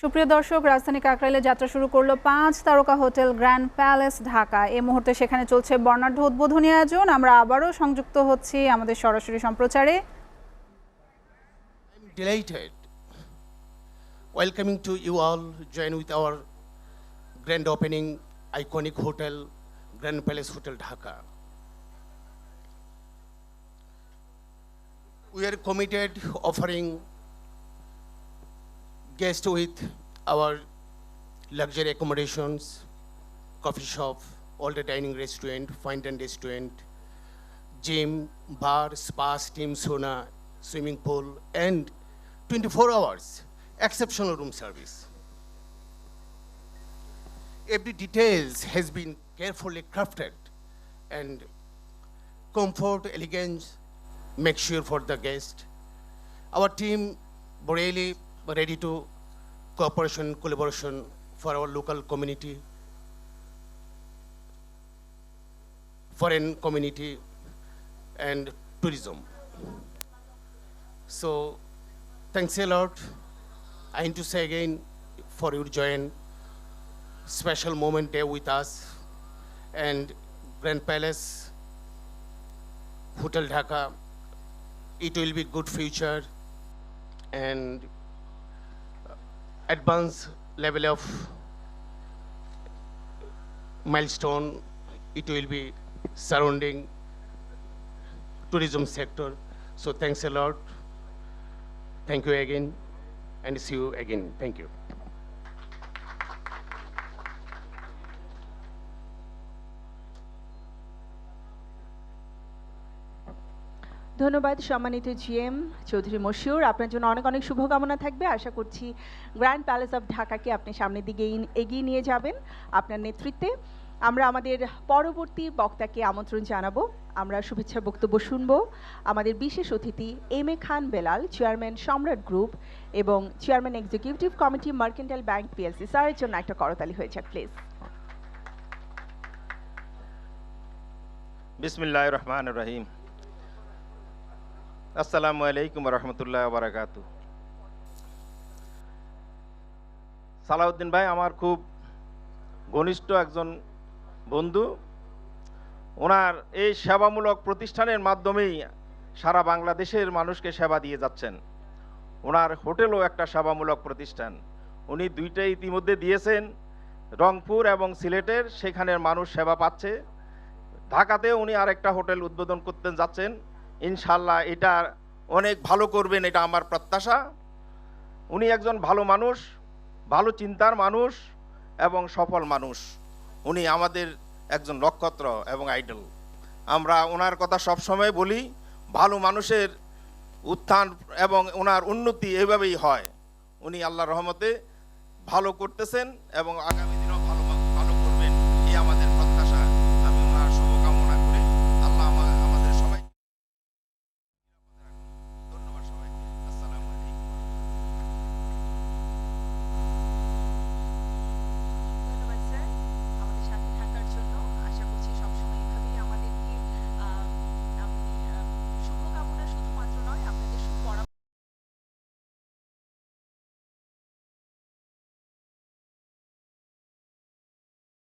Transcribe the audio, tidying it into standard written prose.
সুপ্রিয় দর্শক, রাজধানী কাকরাইলে যাত্রা শুরু করলো 5 তারকা হোটেল গ্র্যান্ড প্যালেস ঢাকা। এই মুহূর্তে সেখানে চলছে বর্ণাঢ্য উদ্বোধনী আয়োজন। আমরা আবারও সংযুক্ত হচ্ছি আমাদের সরাসরি সম্প্রচারে। I'm delighted welcoming to you all join with our grand opening iconic hotel Grand Palace Hotel Dhaka. We are committed offering guests with our luxury accommodations, coffee shop, all the dining restaurant, fine dining restaurant, gym, bar, spa, steam sauna, swimming pool, and 24 hours exceptional room service. Every details has been carefully crafted, and comfort, elegance make sure for the guest. Our team really ready to cooperation, collaboration for our local community, foreign community, and tourism. So, thanks a lot. I need to say again for your join special moment there with us, and Grand Palace Hotel Dhaka. It will be good future and advanced level of milestone. It will be surrounding tourism sector. So thanks a lot. Thank you again and see you again. Thank you. ধন্যবাদ সম্মানিত GM Chowdhury Moshiur. আপনার জন্য অনেক অনেক শুভকামনা থাকবে। আশা করছি grand palace of ঢাকাকে আপনি সামনের দিকে এগিয়ে নিয়ে যাবেন আপনার নেতৃত্বে। আমরা আমাদের পরবর্তী বক্তাকে আমন্ত্রণ জানাবো। আমরা শুভেচ্ছা বক্তব্য শুনবো আমাদের বিশেষ অতিথি M A Khan Belal, chairman সম্রাট গ্রুপ এবং chairman executive committee mercantile bank PLC. স্যারের জন্য একটা করতালি হয়ে যাক প্লিজ। বিসমিল্লাহির রহমানির রহিম। আসসালামু আলাইকুম রহমতুল্লাহ বারাকাতু। সালাউদ্দিন ভাই আমার খুব ঘনিষ্ঠ একজন বন্ধু। ওনার এই সেবামূলক প্রতিষ্ঠানের মাধ্যমেই সারা বাংলাদেশের মানুষকে সেবা দিয়ে যাচ্ছেন। ওনার হোটেলও একটা সেবামূলক প্রতিষ্ঠান। উনি দুইটাই ইতিমধ্যে দিয়েছেন, রংপুর এবং সিলেটের, সেখানের মানুষ সেবা পাচ্ছে। ঢাকাতে উনি আরেকটা হোটেল উদ্বোধন করতে যাচ্ছেন। ইনশাল্লাহ এটা অনেক ভালো করবেন, এটা আমার প্রত্যাশা। উনি একজন ভালো মানুষ, ভালো চিন্তার মানুষ এবং সফল মানুষ। উনি আমাদের একজন নক্ষত্র এবং আইডল। আমরা ওনার কথা সবসময় বলি, ভালো মানুষের উত্থান এবং ওনার উন্নতি এভাবেই হয়। উনি আল্লাহর রহমতে ভালো করতেছেন এবং আগামী